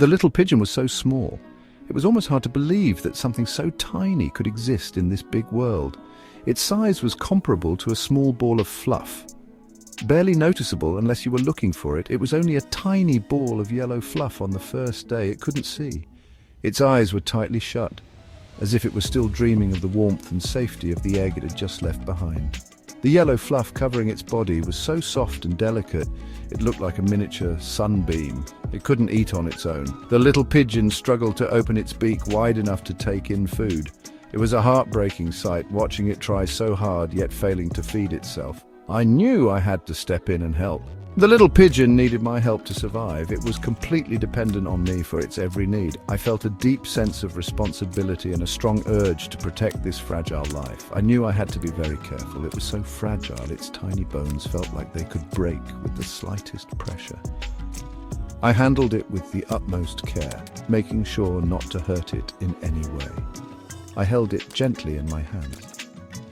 The little pigeon was so small. It was almost hard to believe that something so tiny could exist in this big world. Its size was comparable to a small ball of fluff. Barely noticeable unless you were looking for it, it was only a tiny ball of yellow fluff on the first day it couldn't see. Its eyes were tightly shut, as if it was still dreaming of the warmth and safety of the egg it had just left behind. The yellow fluff covering its body was so soft and delicate, it looked like a miniature sunbeam. It couldn't eat on its own. The little pigeon struggled to open its beak wide enough to take in food. It was a heartbreaking sight, watching it try so hard yet failing to feed itself. I knew I had to step in and help. The little pigeon needed my help to survive. It was completely dependent on me for its every need. I felt a deep sense of responsibility and a strong urge to protect this fragile life. I knew I had to be very careful. It was so fragile, its tiny bones felt like they could break with the slightest pressure. I handled it with the utmost care, making sure not to hurt it in any way. I held it gently in my hands.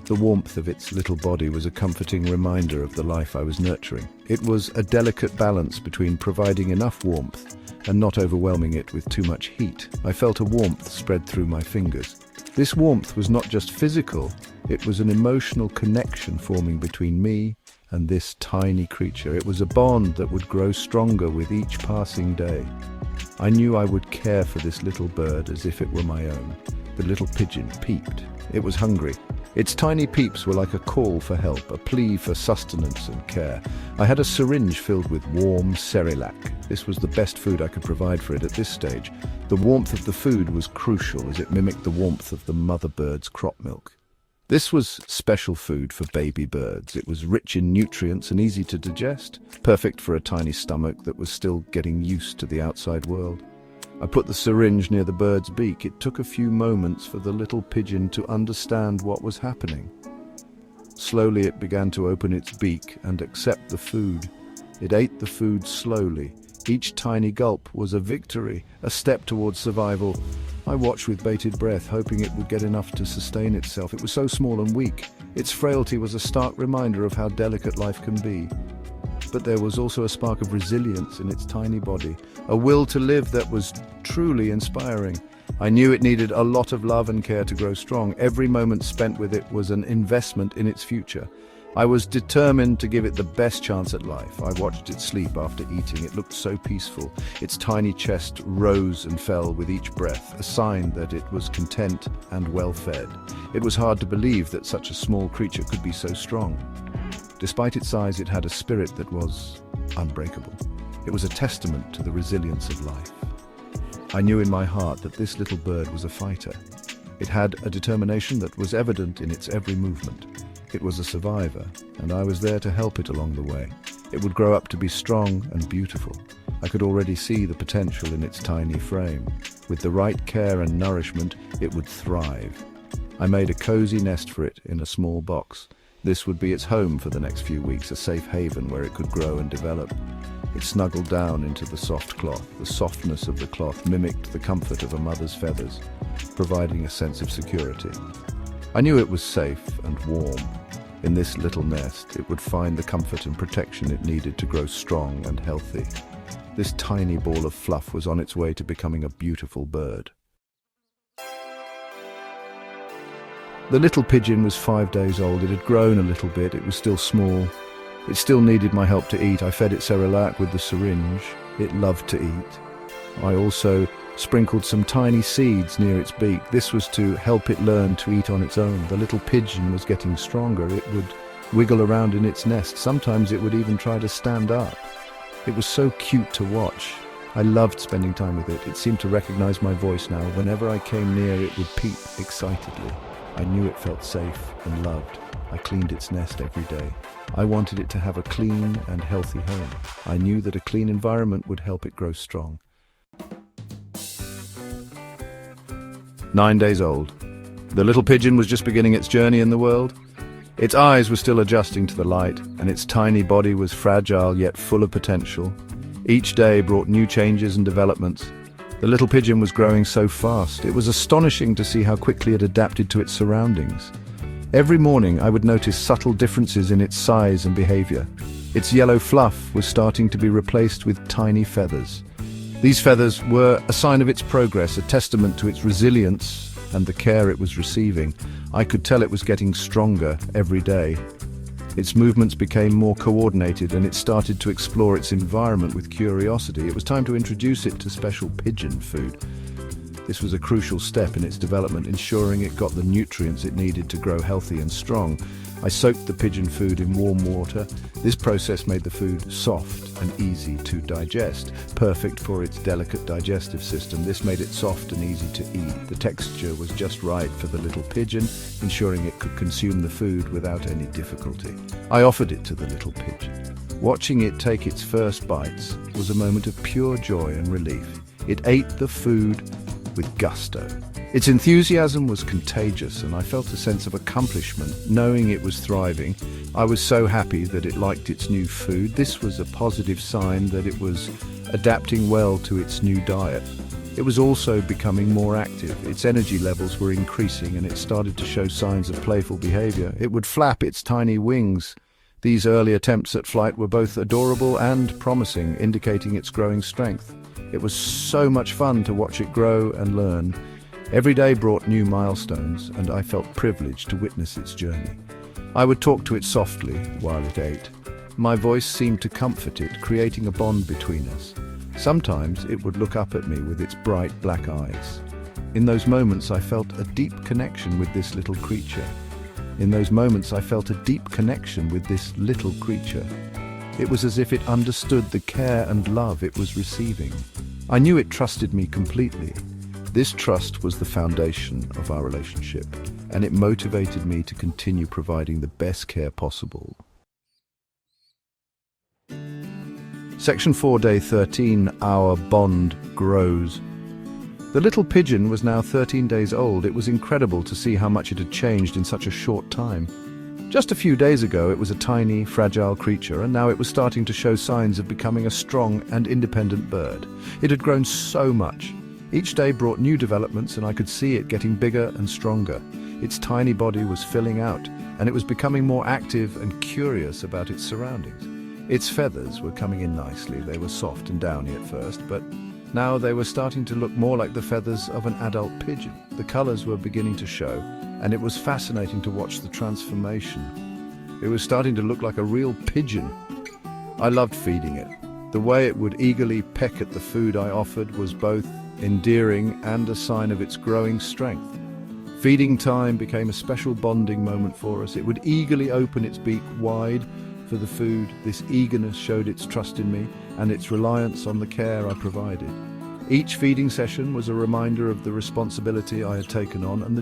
The warmth of its little body was a comforting reminder of the life I was nurturing. It was a delicate balance between providing enough warmth and not overwhelming it with too much heat. I felt a warmth spread through my fingers. This warmth was not just physical, it was an emotional connection forming between me and this tiny creature. It was a bond that would grow stronger with each passing day. I knew I would care for this little bird as if it were my own. The little pigeon peeped. It was hungry. Its tiny peeps were like a call for help, a plea for sustenance and care. I had a syringe filled with warm Cerelac. This was the best food I could provide for it at this stage. The warmth of the food was crucial as it mimicked the warmth of the mother bird's crop milk. This was special food for baby birds. It was rich in nutrients and easy to digest, perfect for a tiny stomach that was still getting used to the outside world. I put the syringe near the bird's beak. It took a few moments for the little pigeon to understand what was happening. Slowly it began to open its beak and accept the food. It ate the food slowly. Each tiny gulp was a victory, a step towards survival. I watched with bated breath, hoping it would get enough to sustain itself. It was so small and weak. Its frailty was a stark reminder of how delicate life can be. But there was also a spark of resilience in its tiny body, a will to live that was truly inspiring. I knew it needed a lot of love and care to grow strong. Every moment spent with it was an investment in its future. I was determined to give it the best chance at life. I watched it sleep after eating. It looked so peaceful. Its tiny chest rose and fell with each breath, a sign that it was content and well fed. It was hard to believe that such a small creature could be so strong. Despite its size, it had a spirit that was unbreakable. It was a testament to the resilience of life. I knew in my heart that this little bird was a fighter. It had a determination that was evident in its every movement. It was a survivor, and I was there to help it along the way. It would grow up to be strong and beautiful. I could already see the potential in its tiny frame. With the right care and nourishment, it would thrive. I made a cozy nest for it in a small box. This would be its home for the next few weeks, a safe haven where it could grow and develop. It snuggled down into the soft cloth. The softness of the cloth mimicked the comfort of a mother's feathers, providing a sense of security. I knew it was safe and warm. In this little nest, it would find the comfort and protection it needed to grow strong and healthy. This tiny ball of fluff was on its way to becoming a beautiful bird. The little pigeon was 5 days old. It had grown a little bit. It was still small. It still needed my help to eat. I fed it Cerelac with the syringe. It loved to eat. I also sprinkled some tiny seeds near its beak. This was to help it learn to eat on its own. The little pigeon was getting stronger. It would wiggle around in its nest. Sometimes it would even try to stand up. It was so cute to watch. I loved spending time with it. It seemed to recognize my voice now. Whenever I came near, it would peep excitedly. I knew it felt safe and loved. I cleaned its nest every day. I wanted it to have a clean and healthy home. I knew that a clean environment would help it grow strong. 9 days old. The little pigeon was just beginning its journey in the world. Its eyes were still adjusting to the light, and its tiny body was fragile yet full of potential. Each day brought new changes and developments. The little pigeon was growing so fast. It was astonishing to see how quickly it adapted to its surroundings. Every morning I would notice subtle differences in its size and behavior. Its yellow fluff was starting to be replaced with tiny feathers. These feathers were a sign of its progress, a testament to its resilience and the care it was receiving. I could tell it was getting stronger every day. Its movements became more coordinated and it started to explore its environment with curiosity. It was time to introduce it to special pigeon food. This was a crucial step in its development, ensuring it got the nutrients it needed to grow healthy and strong. I soaked the pigeon food in warm water. This process made the food soft and easy to digest, perfect for its delicate digestive system. This made it soft and easy to eat. The texture was just right for the little pigeon, ensuring it could consume the food without any difficulty. I offered it to the little pigeon. Watching it take its first bites was a moment of pure joy and relief. It ate the food with gusto. Its enthusiasm was contagious, and I felt a sense of accomplishment knowing it was thriving. I was so happy that it liked its new food. This was a positive sign that it was adapting well to its new diet. It was also becoming more active. Its energy levels were increasing and it started to show signs of playful behavior. It would flap its tiny wings. These early attempts at flight were both adorable and promising, indicating its growing strength. It was so much fun to watch it grow and learn. Every day brought new milestones, and I felt privileged to witness its journey. I would talk to it softly while it ate. My voice seemed to comfort it, creating a bond between us. Sometimes it would look up at me with its bright black eyes. In those moments, I felt a deep connection with this little creature. It was as if it understood the care and love it was receiving. I knew it trusted me completely. This trust was the foundation of our relationship, and it motivated me to continue providing the best care possible. Section 4, Day 13, Our Bond Grows. The little pigeon was now 13 days old. It was incredible to see how much it had changed in such a short time. Just a few days ago, it was a tiny, fragile creature, and now it was starting to show signs of becoming a strong and independent bird. It had grown so much. Each day brought new developments, and I could see it getting bigger and stronger. Its tiny body was filling out, and it was becoming more active and curious about its surroundings. Its feathers were coming in nicely. They were soft and downy at first, but now they were starting to look more like the feathers of an adult pigeon. The colors were beginning to show, and it was fascinating to watch the transformation. It was starting to look like a real pigeon. I loved feeding it. The way it would eagerly peck at the food I offered was both endearing and a sign of its growing strength. Feeding time became a special bonding moment for us. It would eagerly open its beak wide for the food. This eagerness showed its trust in me and its reliance on the care I provided. Each feeding session was a reminder of the responsibility I had taken on and the